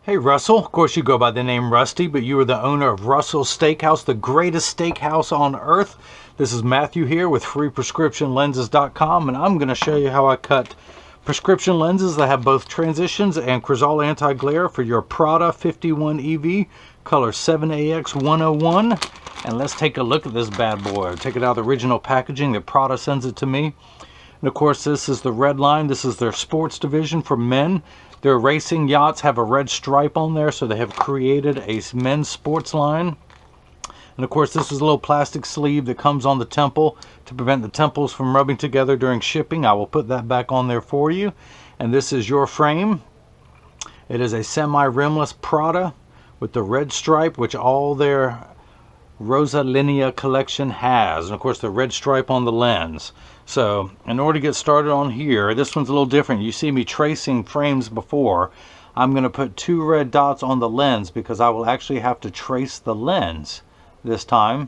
Hey Russell, of course you go by the name Rusty, but you are the owner of Russell's Steakhouse, the greatest steakhouse on earth. This is Matthew here with freeprescriptionlenses.com, and I'm going to show you how I cut prescription lenses that have both transitions and Crizal anti-glare for your Prada 51 EV, color 7AX101. And let's take a look at this bad boy. Take it out of the original packaging that Prada sends it to me. And of course this is the red line. This is their sports division for men. Their racing yachts have a red stripe on there, so they have created a men's sports line. And of course this is a little plastic sleeve that comes on the temple to prevent the temples from rubbing together during shipping. I will put that back on there for you. And this is your frame. It is a semi-rimless Prada with the red stripe, which all their Rosa Linea collection has, and of course the red stripe on the lens. So in order to get started on here, this one's a little different. You see me tracing frames before. I'm going to put 2 red dots on the lens because I will actually have to trace the lens this time.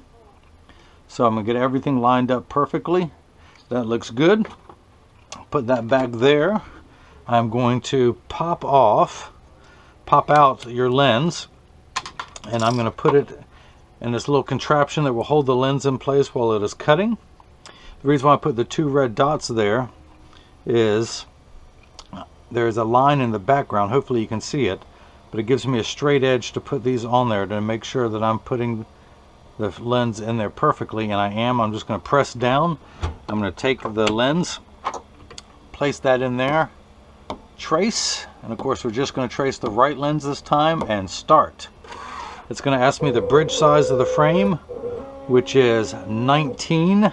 So I'm going to get everything lined up perfectly. That looks good. Put that back there. I'm going to pop out your lens, and I'm going to put it in this little contraption that will hold the lens in place while it is cutting. The reason why I put the 2 red dots there is there's a line in the background. Hopefully you can see it, but it gives me a straight edge to put these on there to make sure that I'm putting the lens in there perfectly, and I am. I'm just going to press down. I'm going to take the lens, place that in there, trace, and of course we're just going to trace the right lens this time and start. It's going to ask me the bridge size of the frame, which is 19.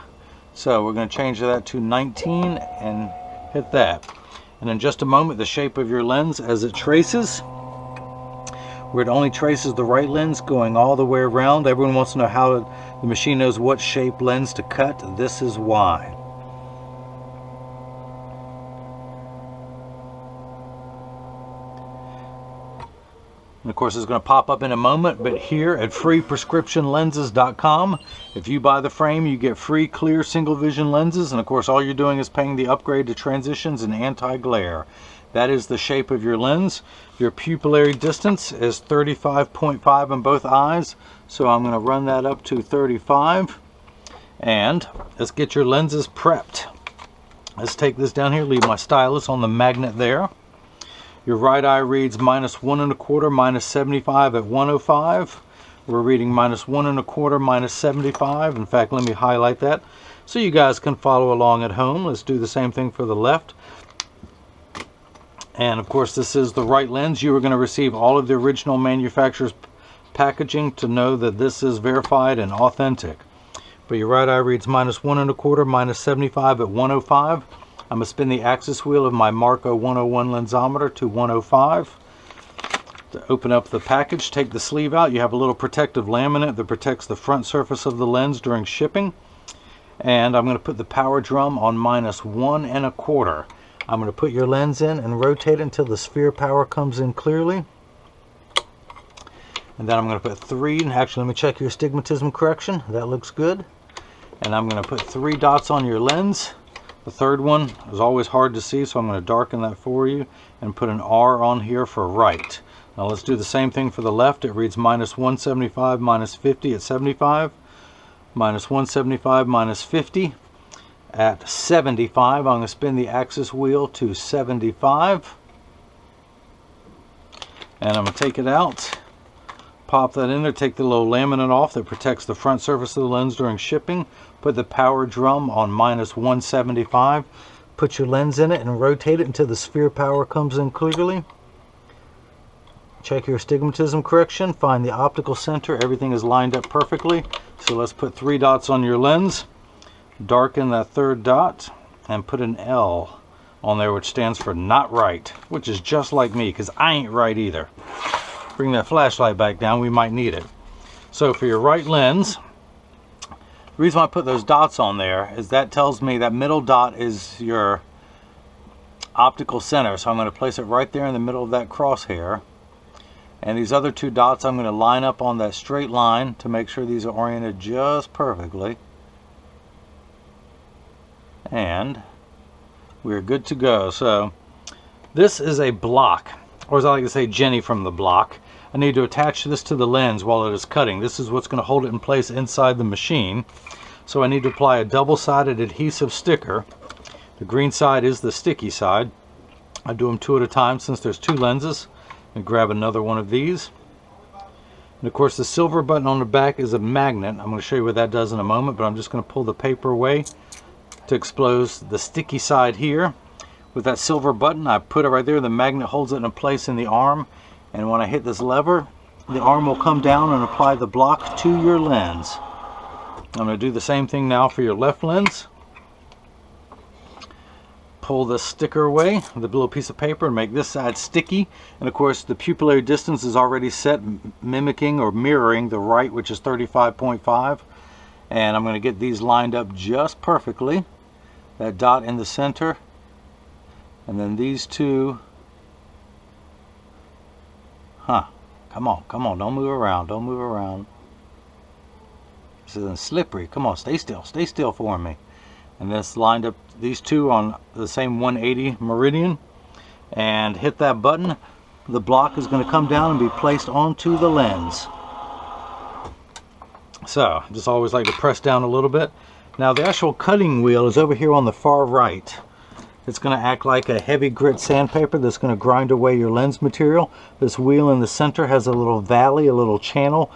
So we're going to change that to 19 and hit that. And in just a moment, the shape of your lens as it traces, where it only traces the right lens going all the way around. Everyone wants to know how the machine knows what shape lens to cut. This is why. And of course it's going to pop up in a moment, but here at freeprescriptionlenses.com, if you buy the frame, you get free clear single vision lenses, and of course all you're doing is paying the upgrade to transitions and anti-glare. That is the shape of your lens. Your pupillary distance is 35.5 on both eyes, so I'm going to run that up to 35. And let's get your lenses prepped. Let's take this down here, leave my stylus on the magnet there. Your right eye reads -1 1/4, -75 at 105. We're reading -1 1/4, -75. In fact, let me highlight that so you guys can follow along at home. Let's do the same thing for the left. And of course, this is the right lens. You are going to receive all of the original manufacturer's packaging to know that this is verified and authentic. But your right eye reads -1 1/4, -75 at 105. I'm going to spin the axis wheel of my Marco 101 lensometer to 105. To open up the package, take the sleeve out. You have a little protective laminate that protects the front surface of the lens during shipping. And I'm going to put the power drum on -1 1/4. I'm going to put your lens in and rotate it until the sphere power comes in clearly. And then I'm going to put 3, and actually let me check your astigmatism correction. That looks good. And I'm going to put 3 dots on your lens. The third one is always hard to see, so I'm going to darken that for you and put an R on here for right. Now let's do the same thing for the left. It reads -175, -50 at 75, -175, -50 at 75. I'm going to spin the axis wheel to 75. And I'm going to take it out, pop that in there, take the little laminate off that protects the front surface of the lens during shipping. Put the power drum on -175. Put your lens in it and rotate it until the sphere power comes in clearly. Check your astigmatism correction. Find the optical center. Everything is lined up perfectly. So let's put 3 dots on your lens. Darken that 3rd dot and put an L on there, which stands for not right, which is just like me because I ain't right either. Bring that flashlight back down. We might need it. So for your right lens, the reason why I put those dots on there is that tells me that middle dot is your optical center. So I'm going to place it right there in the middle of that crosshair. And these other 2 dots I'm going to line up on that straight line to make sure these are oriented just perfectly. And we're good to go. So this is a block. or as I like to say, Jenny from the block. I need to attach this to the lens while it is cutting. This is what's going to hold it in place inside the machine. So I need to apply a double-sided adhesive sticker. The green side is the sticky side. I do them 2 at a time since there's 2 lenses. And grab another one of these. And of course the silver button on the back is a magnet. I'm going to show you what that does in a moment, but I'm just going to pull the paper away to expose the sticky side here. With that silver button, I put it right there. The magnet holds it in place in the arm. And when I hit this lever, the arm will come down and apply the block to your lens. I'm going to do the same thing now for your left lens. Pull the sticker away, the little piece of paper, and make this side sticky. And of course the pupillary distance is already set, mimicking or mirroring the right, which is 35.5. And I'm going to get these lined up just perfectly. That dot in the center, and then these two. Come on, don't move around, This isn't slippery. Come on, stay still for me. And this lined up, these two on the same 180 meridian, and hit that button. The block is going to come down and be placed onto the lens. So just always like to press down a little bit. Now the actual cutting wheel is over here on the far right. It's going to act like a heavy grit sandpaper that's going to grind away your lens material. This wheel in the center has a little valley, a little channel.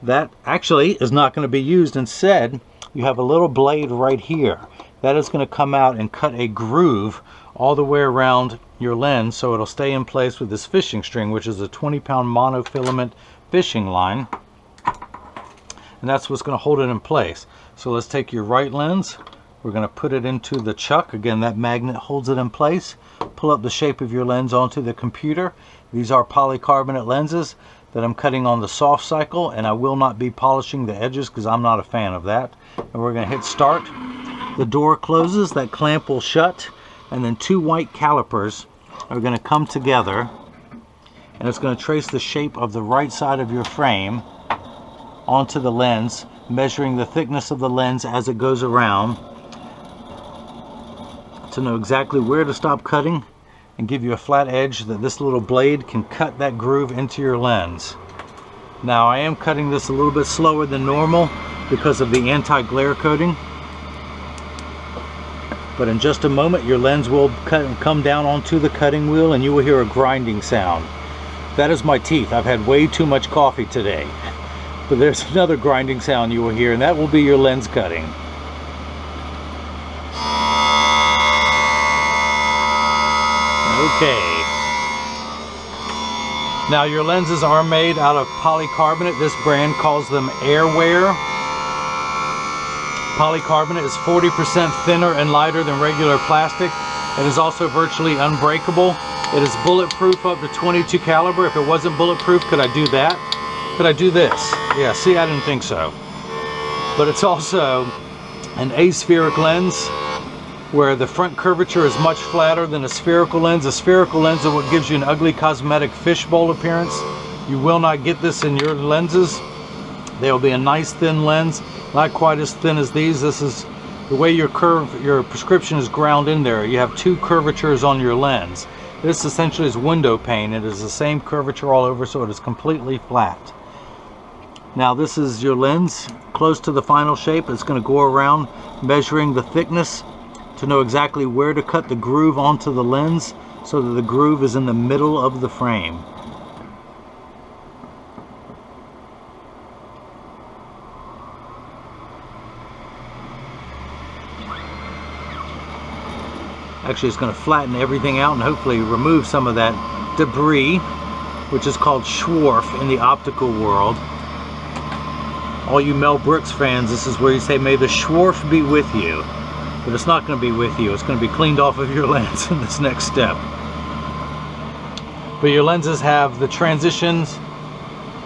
That actually is not going to be used. Instead, you have a little blade right here. That is going to come out and cut a groove all the way around your lens so it'll stay in place with this fishing string, which is a 20-pound monofilament fishing line. And that's what's going to hold it in place. So let's take your right lens. We're going to put it into the chuck. Again, that magnet holds it in place. Pull up the shape of your lens onto the computer. These are polycarbonate lenses that I'm cutting on the soft cycle, and I will not be polishing the edges because I'm not a fan of that. And we're going to hit start. The door closes, that clamp will shut, and then 2 white calipers are going to come together, and it's going to trace the shape of the right side of your frame onto the lens, measuring the thickness of the lens as it goes around to know exactly where to stop cutting and give you a flat edge that this little blade can cut that groove into your lens. Now I am cutting this a little bit slower than normal because of the anti-glare coating, but in just a moment your lens will come down onto the cutting wheel and you will hear a grinding sound. That is my teeth. I've had way too much coffee today. But there's another grinding sound you will hear, and that will be your lens cutting. Okay. Now your lenses are made out of polycarbonate. This brand calls them airwear. Polycarbonate is 40% thinner and lighter than regular plastic. It is also virtually unbreakable. It is bulletproof up to 22 caliber. If it wasn't bulletproof, could I do that? Could I do this? Yeah, see, I didn't think so. But it's also an aspheric lens where the front curvature is much flatter than a spherical lens. A spherical lens is what gives you an ugly cosmetic fishbowl appearance. You will not get this in your lenses. They will be a nice thin lens, not quite as thin as these. This is the way your prescription is ground in there. You have 2 curvatures on your lens. This essentially is window pane. It is the same curvature all over, so it is completely flat. Now this is your lens close to the final shape. It's going to go around measuring the thickness to know exactly where to cut the groove onto the lens so that the groove is in the middle of the frame. Actually, it's going to flatten everything out and hopefully remove some of that debris, which is called swarf in the optical world. All you Mel Brooks fans, this is where you say, may the swarf be with you. But it's not going to be with you. It's going to be cleaned off of your lens in this next step. But your lenses have the transitions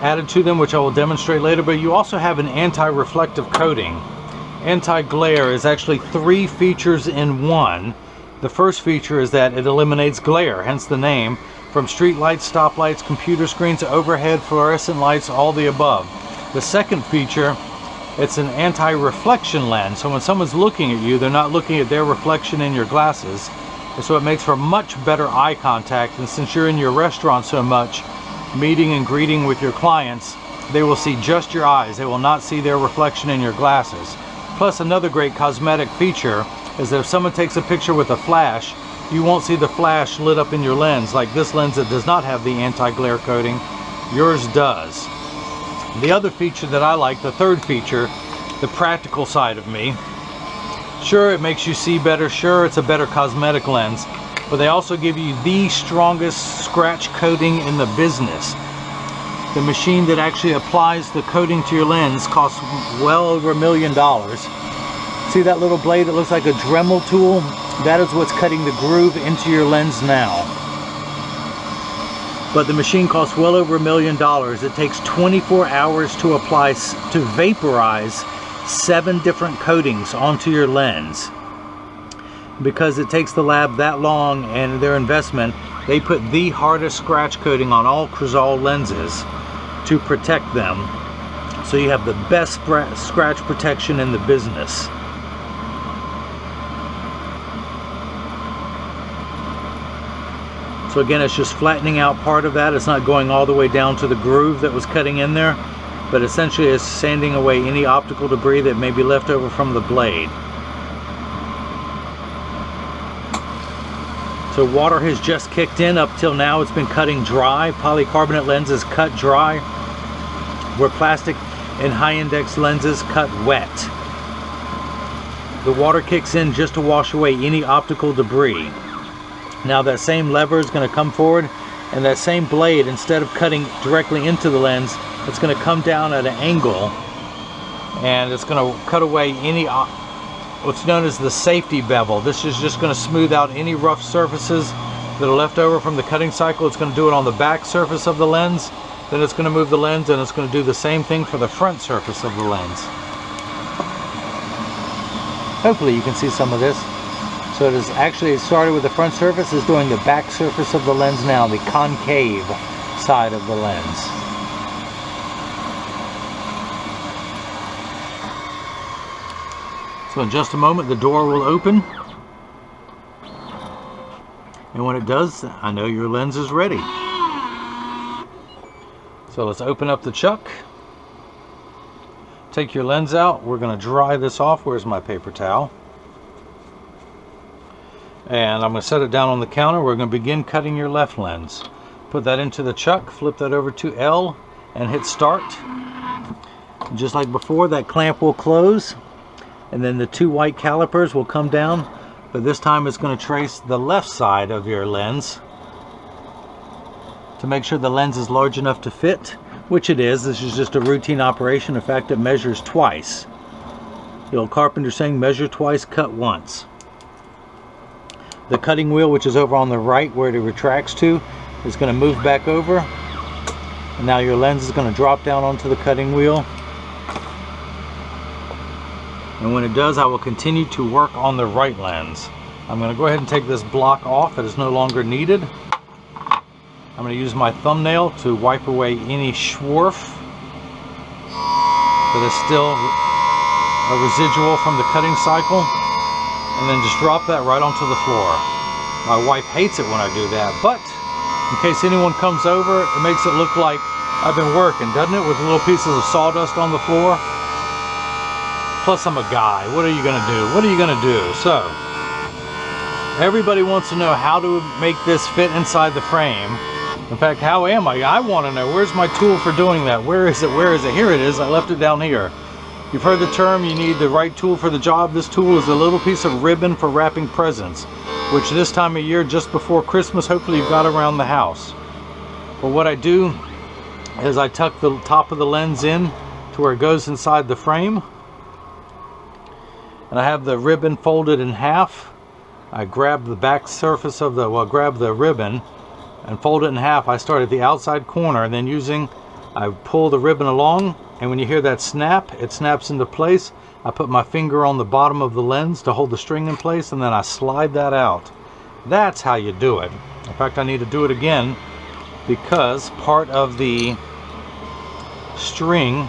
added to them, which I will demonstrate later, but you also have an anti-reflective coating. Anti-glare is actually 3 features in one. The first feature is that it eliminates glare, hence the name, from street lights, stoplights, computer screens, overhead, fluorescent lights, all the above. The second feature, it's an anti-reflection lens, so when someone's looking at you, they're not looking at their reflection in your glasses. And so it makes for much better eye contact, and since you're in your restaurant so much, meeting and greeting with your clients, they will see just your eyes. They will not see their reflection in your glasses. Plus, another great cosmetic feature is that if someone takes a picture with a flash, you won't see the flash lit up in your lens like this lens that does not have the anti-glare coating. Yours does. The other feature that I like, the third feature, the practical side of me. Sure, it makes you see better. Sure, it's a better cosmetic lens. But they also give you the strongest scratch coating in the business. The machine that actually applies the coating to your lens costs well over $1 million. See that little blade that looks like a Dremel tool? That is what's cutting the groove into your lens now. But the machine costs well over $1 million. It takes 24 hours to apply, to vaporize 7 different coatings onto your lens. Because it takes the lab that long and their investment, they put the hardest scratch coating on all Crizal lenses to protect them. So you have the best scratch protection in the business. So again, it's just flattening out part of that. It's not going all the way down to the groove that was cutting in there, but essentially it's sanding away any optical debris that may be left over from the blade. So water has just kicked in. Up till now it's been cutting dry. Polycarbonate lenses cut dry, where plastic and high index lenses cut wet. The water kicks in just to wash away any optical debris. Now that same lever is going to come forward, and that same blade, instead of cutting directly into the lens, it's going to come down at an angle, and it's going to cut away any what's known as the safety bevel. This is just going to smooth out any rough surfaces that are left over from the cutting cycle. It's going to do it on the back surface of the lens, then it's going to move the lens, and it's going to do the same thing for the front surface of the lens. Hopefully you can see some of this. So it is actually, it started with the front surface, is doing the back surface of the lens now, the concave side of the lens. So in just a moment the door will open, and when it does, I know your lens is ready. So let's open up the chuck, take your lens out. We're going to dry this off. Where's my paper towel? And I'm going to set it down on the counter. We're going to begin cutting your left lens. Put that into the chuck, flip that over to L, and hit start. Just like before, that clamp will close, and then the 2 white calipers will come down, but this time it's going to trace the left side of your lens to make sure the lens is large enough to fit, which it is. This is just a routine operation. In fact, it measures twice. The old carpenter saying, measure twice, cut once. The cutting wheel, which is over on the right where it retracts to, is going to move back over, and now your lens is going to drop down onto the cutting wheel. And when it does, I will continue to work on the right lens. I'm going to go ahead and take this block off. It is no longer needed. I'm going to use my thumbnail to wipe away any swarf that is still a residual from the cutting cycle, and then just drop that right onto the floor. My wife hates it when I do that, but in case anyone comes over, it makes it look like I've been working, doesn't it? With little pieces of sawdust on the floor. Plus, I'm a guy. What are you going to do? What are you going to do? So, everybody wants to know how to make this fit inside the frame. In fact, how am I? I want to know. Where's my tool for doing that? Where is it? Where is it? Here it is. I left it down here. You've heard the term, you need the right tool for the job. This tool is a little piece of ribbon for wrapping presents, which this time of year, just before Christmas, hopefully you've got around the house. But what I do is I tuck the top of the lens in to where it goes inside the frame, and I have the ribbon folded in half. I grab the back surface of the, grab the ribbon and fold it in half. I start at the outside corner, and then I pull the ribbon along, and when you hear that snap, it snaps into place. I put my finger on the bottom of the lens to hold the string in place, and then I slide that out. That's how you do it. In fact, I need to do it again because part of the string,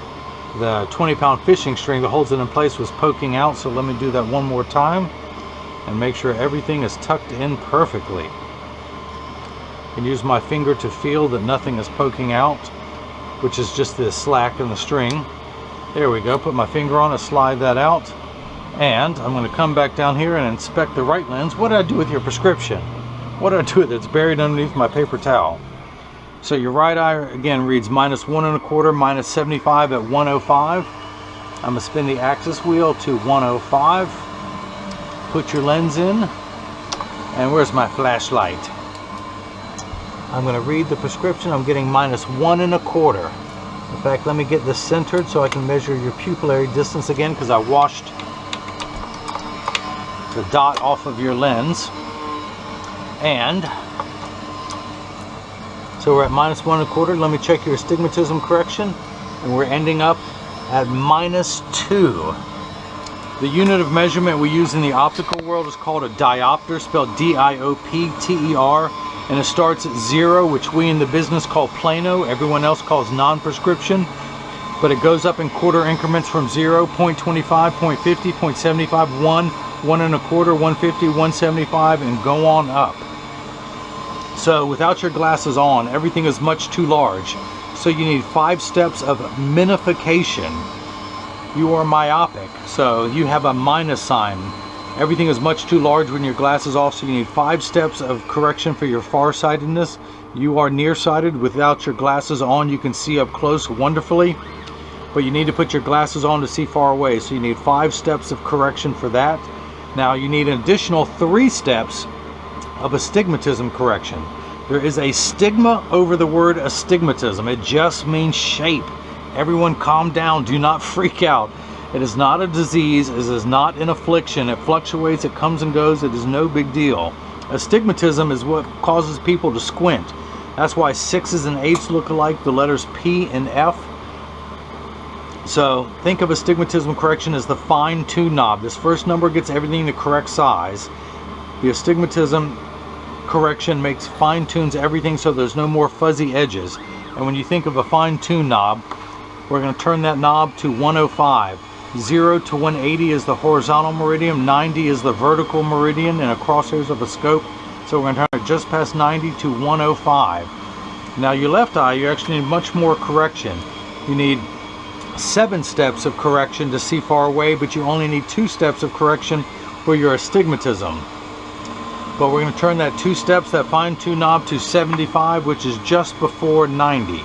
the 20-pound fishing string that holds it in place, was poking out. So let me do that one more time. and make sure everything is tucked in perfectly. I can use my finger to feel that nothing is poking out, which is just the slack in the string. There we go. Put my finger on it, slide that out, and I'm going to come back down here and inspect the right lens. What did I do with your prescription? What did I do with it? It's buried underneath my paper towel. So your right eye again reads -1 1/4, -75 at 105. I'm going to spin the axis wheel to 105. Put your lens in, and where's my flashlight? I'm going to read the prescription. I'm getting -1 1/4. In fact, let me get this centered so I can measure your pupillary distance again, because I washed the dot off of your lens. And so we're at -1 1/4. Let me check your astigmatism correction, and we're ending up at -2. The unit of measurement we use in the optical world is called a diopter, spelled D-I-O-P-T-E-R, and it starts at 0, which we in the business call plano, everyone else calls non-prescription, but it goes up in quarter increments from 0, 0.25, 0.50, 0.75, 1, 1 1/4, 150, 175, and go on up. So without your glasses on, everything is much too large. So you need 5 steps of minification. You are myopic, so you have a minus sign. Everything is much too large when your glasses off, so you need 5 steps of correction for your farsightedness. You are nearsighted. Without your glasses on, you can see up close wonderfully, but you need to put your glasses on to see far away, so you need 5 steps of correction for that. Now you need an additional 3 steps of astigmatism correction. There is a stigma over the word astigmatism. It just means shape. Everyone calm down, do not freak out. It is not a disease, it is not an affliction. It fluctuates, it comes and goes, it is no big deal. Astigmatism is what causes people to squint. That's why 6s and 8s look alike, the letters P and F. So think of astigmatism correction as the fine-tune knob. This first number gets everything the correct size. The astigmatism correction makes fine-tunes everything so there's no more fuzzy edges. And when you think of a fine-tune knob, we're going to turn that knob to 105. 0 to 180 is the horizontal meridian, 90 is the vertical meridian in a crosshairs of a scope. So we're going to turn it just past 90 to 105. Now your left eye, you actually need much more correction. You need 7 steps of correction to see far away, but you only need 2 steps of correction for your astigmatism. But we're going to turn that 2 steps, that fine-tune knob, to 75, which is just before 90.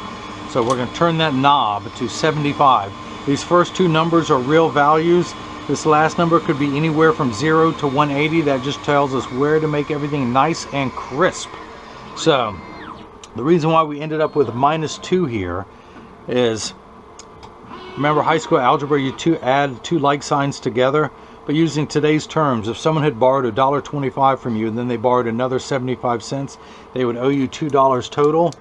So we're going to turn that knob to 75. These first 2 numbers are real values. This last number could be anywhere from 0 to 180. That just tells us where to make everything nice and crisp. So the reason why we ended up with -2 here is, remember high school algebra, you add 2 like signs together. But using today's terms, if someone had borrowed $1.25 from you and then they borrowed another 75 cents, they would owe you $2 total.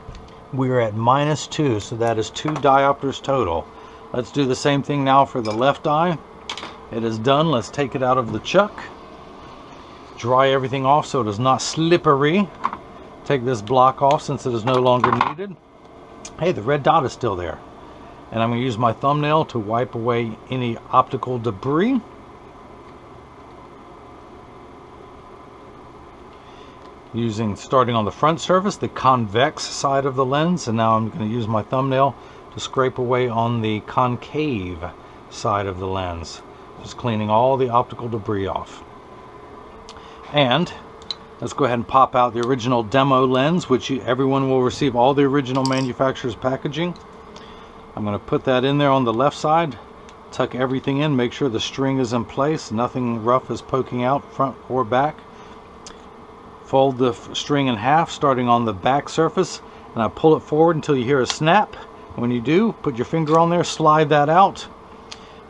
We're at -2, so that is 2 diopters total. Let's do the same thing now for the left eye. It is done. Let's take it out of the chuck. Dry everything off so it is not slippery. Take this block off since it is no longer needed. Hey, the red dot is still there. And I'm going to use my thumbnail to wipe away any optical debris. Starting on the front surface, the convex side of the lens, and now I'm going to use my thumbnail to scrape away on the concave side of the lens, just cleaning all the optical debris off. And let's go ahead and pop out the original demo lens, which everyone will receive all the original manufacturer's packaging. I'm going to put that in there on the left side, tuck everything in, make sure the string is in place, nothing rough is poking out front or back. Fold the string in half, starting on the back surface, and I pull it forward until you hear a snap. When you do, put your finger on there, slide that out.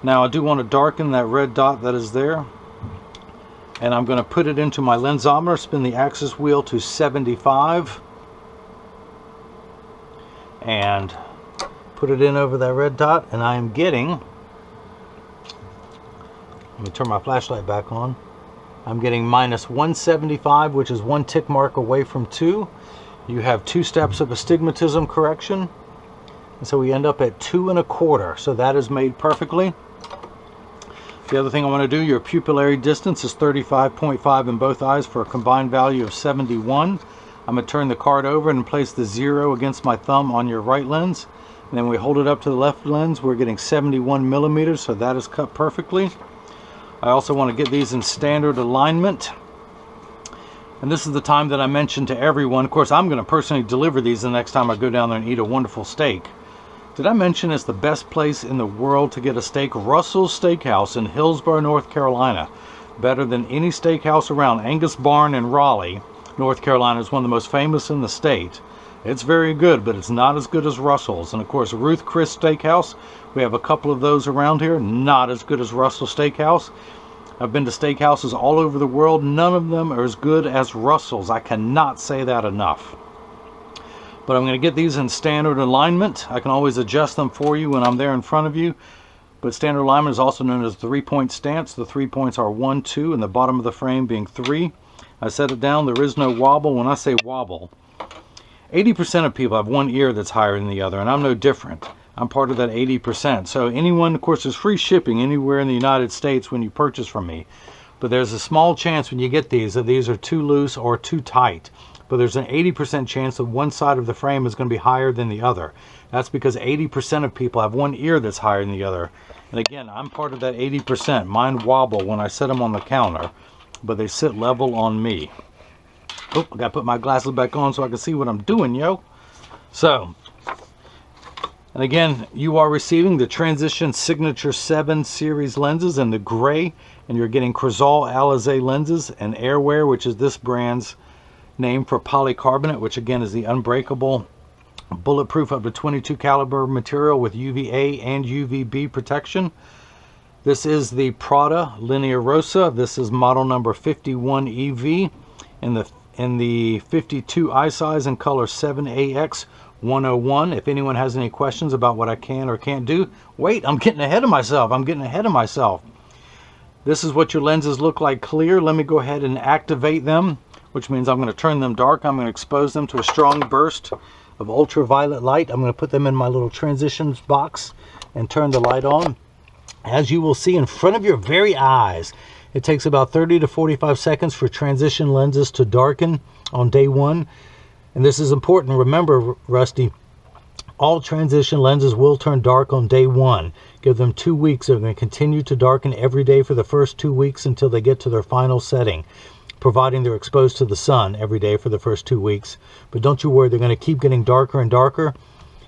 Now I do want to darken that red dot that is there, and I'm going to put it into my lensometer, spin the axis wheel to 75, and put it in over that red dot, and I am getting, let me turn my flashlight back on, I'm getting -175, which is 1 tick mark away from 2. You have 2 steps of astigmatism correction, and so we end up at 2 1/4. So that is made perfectly. The other thing I want to do, your pupillary distance is 35.5 in both eyes for a combined value of 71. I'm going to turn the card over and place the 0 against my thumb on your right lens. And then we hold it up to the left lens. We're getting 71 millimeters, so that is cut perfectly. I also want to get these in standard alignment. And this is the time that I mentioned to everyone. Of course, I'm going to personally deliver these the next time I go down there and eat a wonderful steak. Did I mention it's the best place in the world to get a steak? Russell's Steakhouse in Hillsborough, North Carolina. Better than any steakhouse around. Angus Barn in Raleigh, North Carolina is one of the most famous in the state. It's very good, but it's not as good as Russell's. And of course, Ruth Chris Steakhouse, we have a couple of those around here. Not as good as Russell's Steakhouse. I've been to steakhouses all over the world. None of them are as good as Russell's. I cannot say that enough. But I'm going to get these in standard alignment. I can always adjust them for you when I'm there in front of you. But standard alignment is also known as 3-point stance. The 3 points are 1, 2, and the bottom of the frame being 3. I set it down. There is no wobble. When I say wobble, 80% of people have one ear that's higher than the other, and I'm no different. I'm part of that 80%. So anyone, of course, there's free shipping anywhere in the United States when you purchase from me. But there's a small chance when you get these that these are too loose or too tight. But there's an 80% chance that one side of the frame is going to be higher than the other. That's because 80% of people have one ear that's higher than the other. And again, I'm part of that 80%. Mine wobble when I set them on the counter, but they sit level on me. Oh, I got to put my glasses back on so I can see what I'm doing, yo. So, and again, you are receiving the Transition Signature 7 series lenses in the gray, and you're getting Crizal Alize lenses and Airwear, which is this brand's name for polycarbonate, which again is the unbreakable, bulletproof up to 22 caliber material with UVA and UVB protection. This is the Prada Linea Rossa. This is model number 51 EV in the 52 eye size and color 7AX 101. If anyone has any questions about what I can or can't do, wait, I'm getting ahead of myself. This is what your lenses look like clear. Let me go ahead and activate them, which means I'm going to turn them dark. I'm going to expose them to a strong burst of ultraviolet light. I'm going to put them in my little transitions box and turn the light on. As you will see in front of your very eyes, it takes about 30 to 45 seconds for transition lenses to darken on day 1. And this is important. Remember, Rusty, all transition lenses will turn dark on day 1. Give them 2 weeks. They're going to continue to darken every day for the first 2 weeks until they get to their final setting, providing they're exposed to the sun every day for the first 2 weeks. But don't you worry, they're going to keep getting darker and darker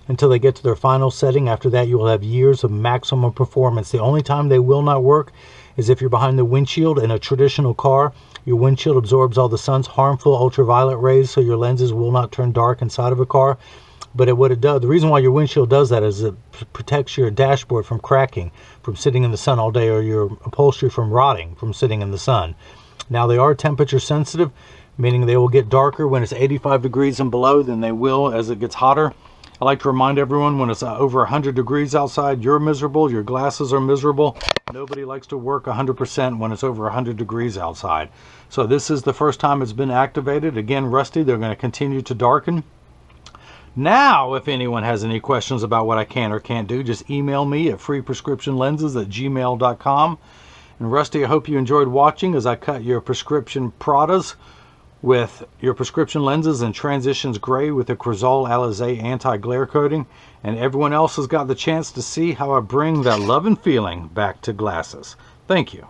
until they get to their final setting. After that, you will have years of maximum performance. The only time they will not work is if you're behind the windshield in a traditional car. Your windshield absorbs all the sun's harmful ultraviolet rays, so your lenses will not turn dark inside of a car. But what it does, the reason why your windshield does that is it protects your dashboard from cracking from sitting in the sun all day, or your upholstery from rotting from sitting in the sun. Now, they are temperature sensitive, meaning they will get darker when it's 85 degrees and below than they will as it gets hotter. I like to remind everyone, when it's over 100 degrees outside, you're miserable, your glasses are miserable. Nobody likes to work 100% when it's over 100 degrees outside. So this is the first time it's been activated. Again, Rusty, they're going to continue to darken. Now, if anyone has any questions about what I can or can't do, just email me at freeprescriptionlenses@gmail.com. And Rusty, I hope you enjoyed watching as I cut your prescription Pradas with your prescription lenses in Transitions Gray with the Crizal Alize anti-glare coating. And everyone else has got the chance to see how I bring that love and feeling back to glasses. Thank you.